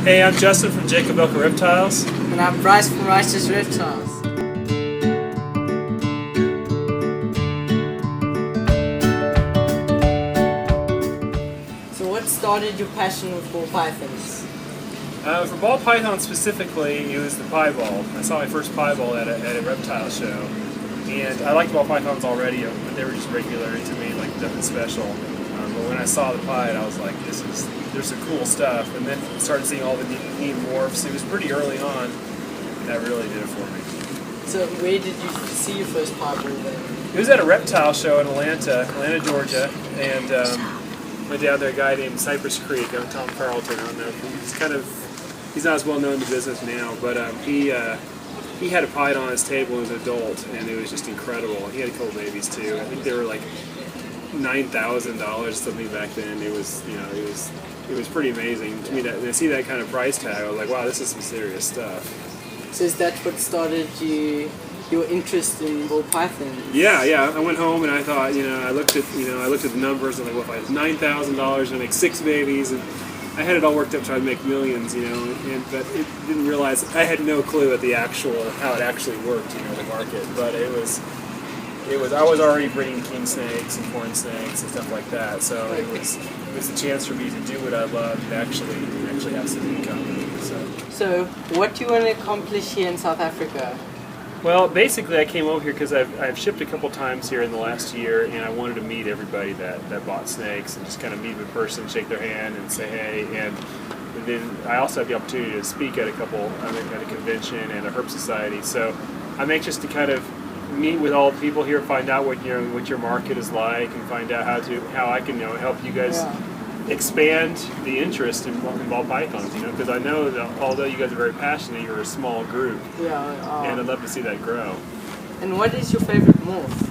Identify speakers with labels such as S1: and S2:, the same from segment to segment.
S1: Hey, I'm Justin from Kobylka Reptiles.
S2: And I'm Bryce from Rice's Reptiles. So what started your passion with ball pythons?
S1: For ball pythons specifically, it was the piebald. I saw my first piebald at a reptile show. And I liked ball pythons already, but they were just regular to me, like nothing special. But when I saw the pied, I was like, there's some cool stuff. And then started seeing all the neat morphs. It was pretty early on. That really did it for me.
S2: So where did you see your first piebald then?
S1: It was at a reptile show in Atlanta, Georgia. And went down there, a guy named Cypress Creek, Tom Carlton. I don't know if he's not as well known in the business now, but he had a pied on his table as an adult, and it was just incredible. He had a couple babies too. I think they were like $9,000 something back then. It was pretty amazing to me to see that kind of price tag. I was like, wow, this is some serious stuff.
S2: So is that what started your interest in ball pythons?
S1: Yeah. I went home and I thought, I looked at the numbers and like, well, if I had $9,000 and I make 6 babies, and I had it all worked up trying to make millions, but it didn't realize, I had no clue at how it actually worked, the market. But I was already breeding king snakes and corn snakes and stuff like that, so it was a chance for me to do what I loved and actually have some income.
S2: So what do you want to accomplish here in South Africa?
S1: Well, basically I came over here because I've shipped a couple times here in the last year, and I wanted to meet everybody that bought snakes and just kind of meet them in person, shake their hand and say hey. And then I also have the opportunity to speak at a convention and a herp society. So I'm anxious to kind of meet with all the people here, find out what your market is like, and find out how I can help you guys expand the interest in ball pythons. Because I know that although you guys are very passionate, you're a small group. And I'd love to see that grow.
S2: And what is your favorite morph?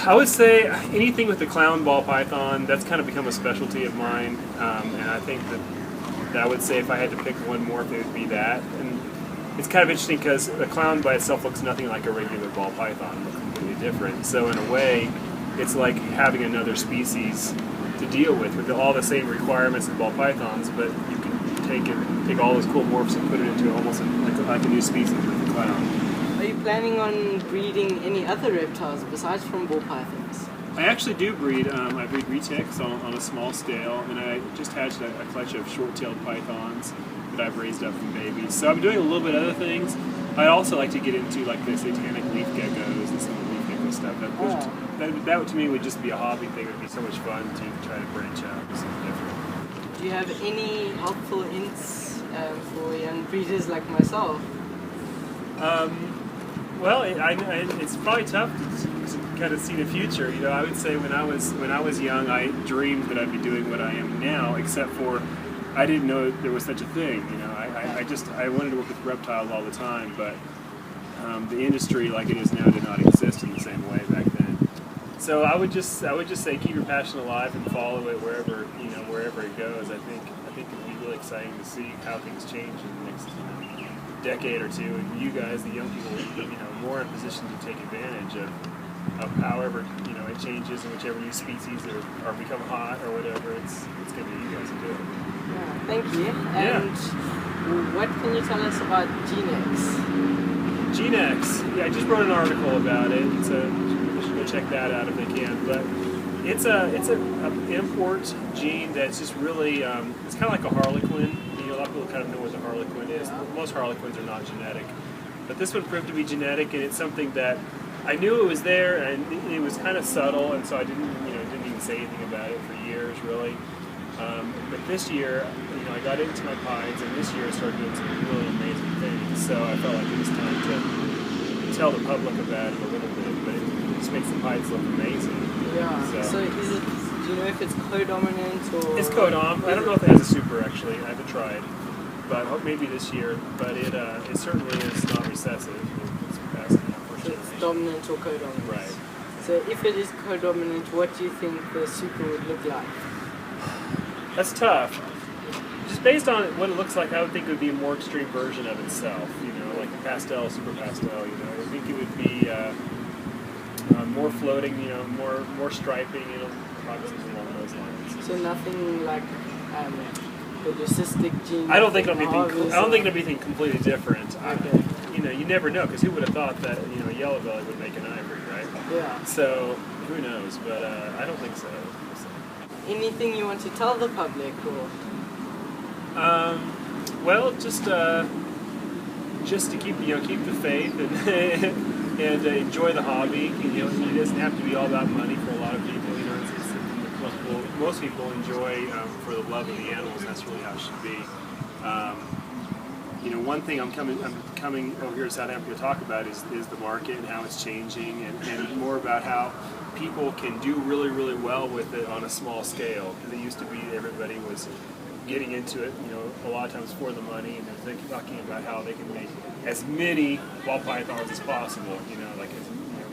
S1: I would say anything with the clown ball python. That's kind of become a specialty of mine, and I think that I would say if I had to pick one morph, it would be that. And it's kind of interesting because the clown by itself looks nothing like a regular ball python. It looks completely different. So in a way, it's like having another species to deal with all the same requirements as ball pythons, but you can take all those cool morphs and put it into almost like a new species with the clown.
S2: Are you planning on breeding any other reptiles besides from ball pythons?
S1: I actually do breed. I breed retics on a small scale, and I just hatched a clutch of short-tailed pythons that I've raised up from babies. So I'm doing a little bit of other things. I'd also like to get into like the satanic leaf geckos and some of the leaf gecko stuff. That to me would just be a hobby thing. It would be so much fun to try to branch out and do something different.
S2: Do you have any helpful hints for young breeders like myself?
S1: Well, it's probably tough to kind of see the future. I would say when I was young, I dreamed that I'd be doing what I am now, except for I didn't know there was such a thing. I wanted to work with reptiles all the time, but the industry like it is now did not exist in the same way back then. So I would just say keep your passion alive and follow it wherever it goes. I think it would be really exciting to see how things change in the next decade or two, and you guys, the young people, will be more in position to take advantage of however it changes and whichever new species are become hot or whatever. It's going to be you guys to do it.
S2: Yeah, thank you. And what can you tell us about GeneX?
S1: GeneX, I just wrote an article about it. You should go check that out if they can. But it's an import gene that's just really it's kind of like a harlequin. A lot of people kind of know what the harlequin is. Most harlequins are not genetic, but this one proved to be genetic, and it's something that I knew it was there, and it was kind of subtle, and so I didn't even say anything about it for years, really. But this year, I got into my pines, and this year I started doing some really amazing things. So I felt like it was time to tell the public about it a little bit. But it just makes the pines look amazing.
S2: Yeah. So is it? Do you know if it's co-dominant or?
S1: It's co-dom. I don't know if it has a super actually. I haven't tried, but I hope maybe this year. But it certainly is not recessive. It's capacity, unfortunately.
S2: So it's dominant or co-dominant.
S1: Right.
S2: So if it is co-dominant, what do you think the super would look like?
S1: That's tough. Just based on what it looks like, I would think it would be a more extreme version of itself. Like a pastel, super pastel. I think it would be more floating. More striping. Probably something along those lines.
S2: So nothing like polycystic gene.
S1: I don't think it'll be
S2: harvest,
S1: I don't think it'll be anything completely different.
S2: Okay.
S1: You know, you never know, because who would have thought that, you know, a yellow belly would make an ivory, right?
S2: Yeah.
S1: So who knows? But I don't think so.
S2: Anything you want to tell the public, or?
S1: Well, just to keep the faith and enjoy the hobby. You know, it doesn't have to be all about money for a lot of people. You know, most people enjoy for the love of the animals. That's really how it should be. You know, one thing I'm coming over here to South Africa to talk about is the market and how it's changing, and more about how people can do really, really well with it on a small scale. Because it used to be everybody was getting into it, you know, a lot of times for the money, and they're talking about how they can make as many ball pythons as possible. You know, like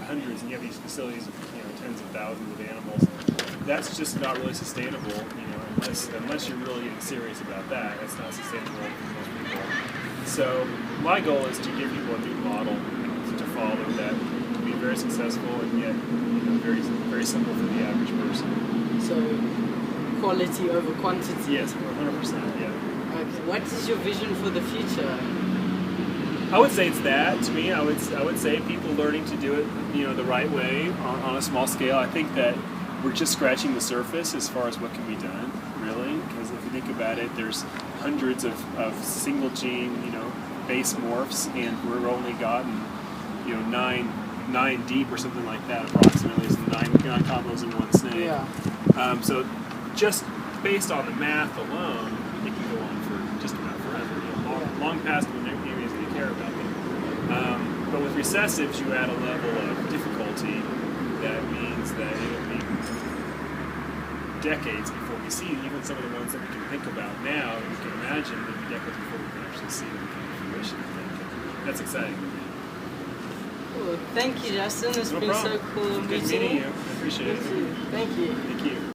S1: hundreds, and you have these facilities of tens of thousands of animals. That's just not really sustainable. You know, unless you're really getting serious about that, it's not sustainable for most people. So my goal is to give people a new model to follow that will be very successful and yet very, very simple for the average person.
S2: So quality over quantity.
S1: Yes, 100%. Yeah.
S2: Okay. What is your vision for the future?
S1: I would say it's that. To me, I would say people learning to do it, the right way on a small scale. I think that we're just scratching the surface as far as what can be done, really. Because if you think about it, there's hundreds of single gene, base morphs, and we've only gotten, nine deep or something like that, approximately. There's nine combos in one snake.
S2: Yeah.
S1: So just based on the math alone, it can go on for just about forever. Long past when anybody's going to care about them. But with recessives, you add a level of difficulty that means that it'll be decades before we see even some of the ones that we can think about now, and we can imagine it'll be decades before we can actually see them come to fruition. I think that's exciting to me.
S2: Cool. Thank you, Justin. It's been
S1: problem.
S2: so cool
S1: Good
S2: meeting
S1: meeting
S2: you.
S1: you. I appreciate it.
S2: Thank you.
S1: Thank you.